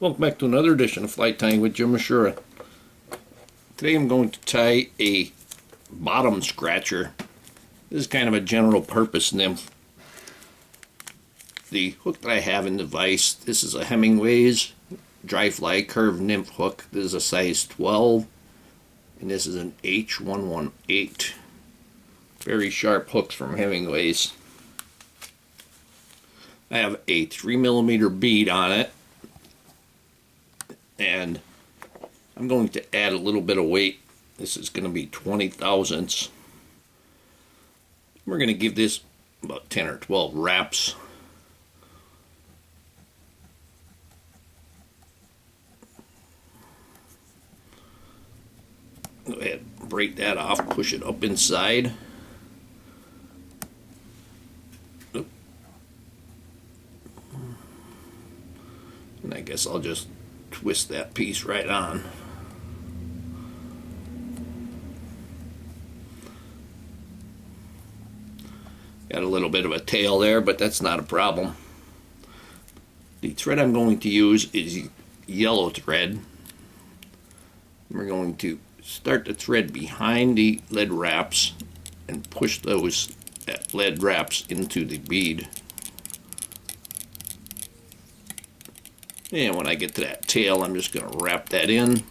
Welcome back to another edition of Flight Tying with Jim Misiura. Today I'm going to tie a bottom scratcher. This is kind of a general purpose nymph. The hook that I have in the vise, this is a Hemingway's dry fly curved nymph hook. This is a size 12 and this is an H118. Very sharp hooks from Hemingway's. I have a 3mm bead on it. And I'm going to add a little bit of weight. This is going to be 20 thousandths. We're going to give this about 10 or 12 wraps. Go ahead and break that off, push it up inside. Oop. And I guess I'll just twist that piece right on. Got a little bit of a tail there, but that's not a problem. The thread I'm going to use is yellow thread. We're going to start the thread behind the lead wraps and push those lead wraps into the bead. And when I get to that tail, I'm just going to wrap that in.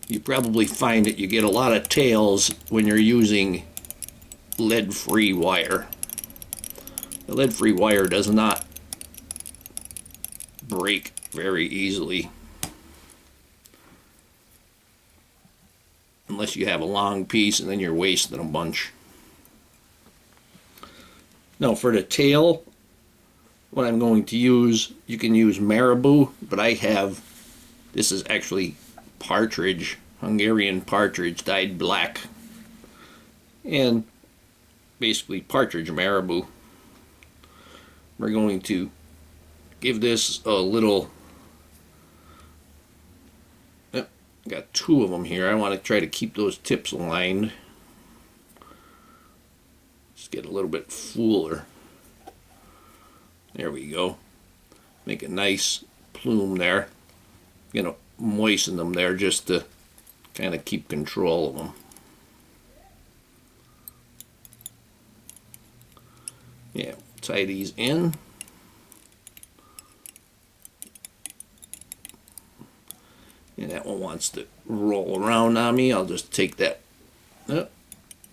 You probably find that you get a lot of tails when you're using lead-free wire. The lead-free wire does not break very easily, unless you have a long piece and then you're wasting a bunch. Now for the tail, what I'm going to use, you can use Marabou, but I have, this is actually partridge, Hungarian partridge dyed black, and basically partridge Marabou. We're going to give this a little, got two of them here. I want to try to keep those tips aligned. Just get a little bit fuller. There we go. Make a nice plume there. Gonna moisten them there just to kind of keep control of them. Yeah, tie these in. And that one wants to roll around on me. I'll just take that,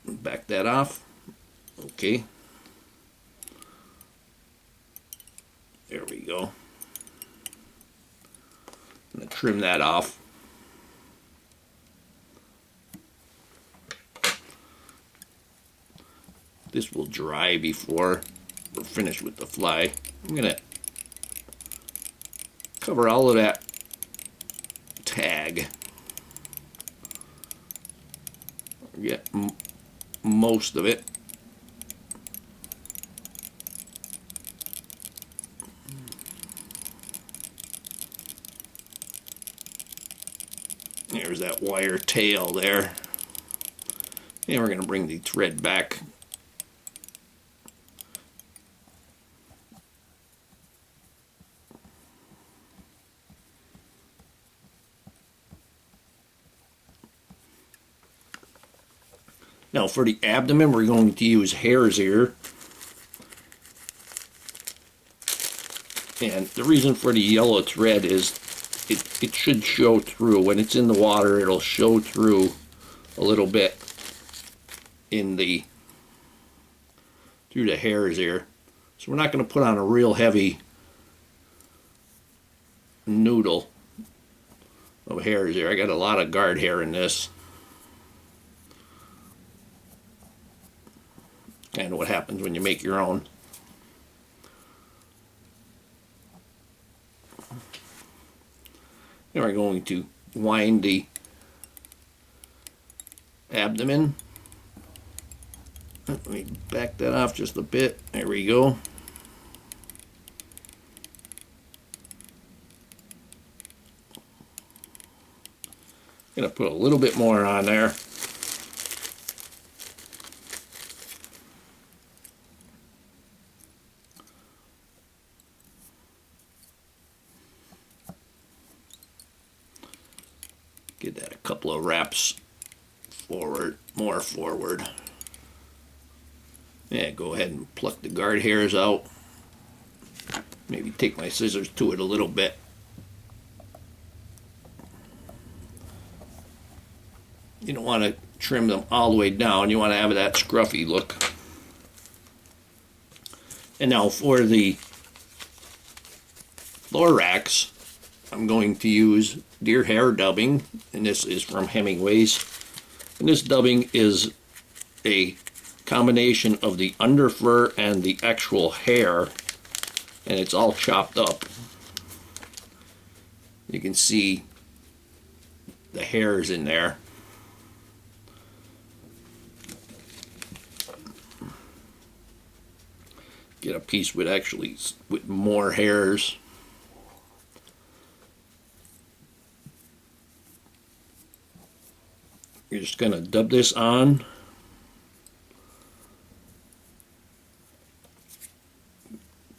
back that off. Okay. There we go. I'm going to trim that off. This will dry before we're finished with the fly. I'm going to cover all of that tag. Get most of it. There's that wire tail there. And we're going to bring the thread back. Now for the abdomen, we're going to use Hare's ear. And the reason for the yellow thread is it should show through. When it's in the water, it'll show through a little bit in through the Hare's ear. So we're not going to put on a real heavy noodle of Hare's ear. I got a lot of guard hair in this. Kind of what happens when you make your own. Now we're going to wind the abdomen. Let me back that off just a bit. There we go. I'm going to put a little bit more on there. Get that a couple of wraps forward, more forward. Yeah, go ahead and pluck the guard hairs out. Maybe take my scissors to it a little bit. You don't want to trim them all the way down. You want to have that scruffy look. And now for the thorax, I'm going to use deer hair dubbing, and this is from Hemingway's. And this dubbing is a combination of the underfur and the actual hair, and it's all chopped up. You can see the hairs in there. Get a piece with more hairs. You're just going to dub this on.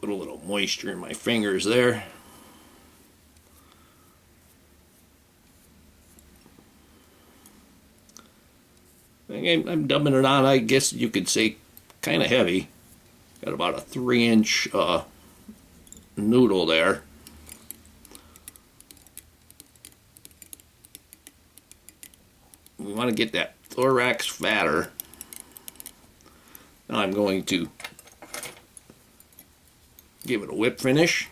Put a little moisture in my fingers there. I'm dubbing it on, I guess you could say, kind of heavy. Got about a 3-inch noodle there. We want to get that thorax fatter. Now I'm going to give it a whip finish.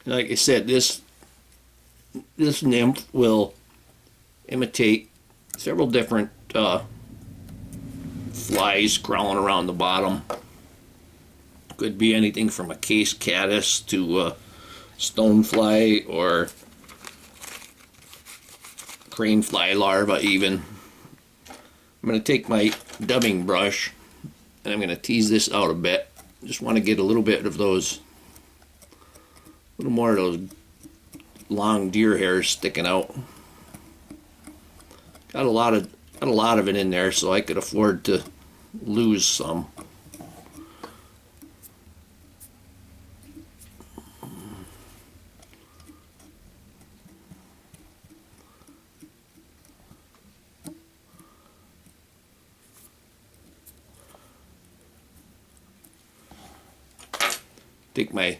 Like I said, this nymph will imitate several different flies crawling around the bottom. Could be anything from a case caddis to stonefly or crane fly larva even. I'm going to take my dubbing brush and I'm going to tease this out a bit. Just want to get a little bit of those, a little more of those long deer hairs sticking out. Got a lot of it in there, so I could afford to lose some. Take my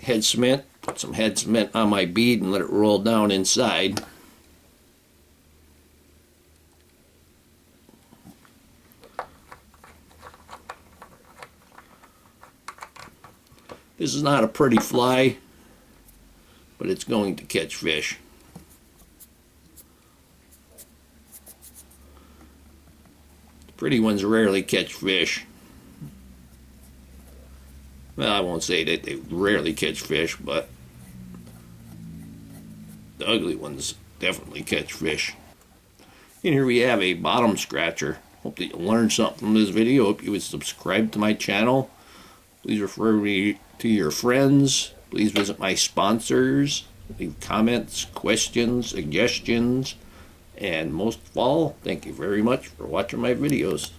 head cement, put some head cement on my bead and let it roll down inside. This is not a pretty fly, but it's going to catch fish. The pretty ones rarely catch fish. Well, I won't say that they rarely catch fish, but the ugly ones definitely catch fish. And here we have a bottom scratcher. Hope that you learned something from this video. Hope you would subscribe to my channel. Please refer me to your friends. Please visit my sponsors. Leave comments, questions, suggestions. And most of all, thank you very much for watching my videos.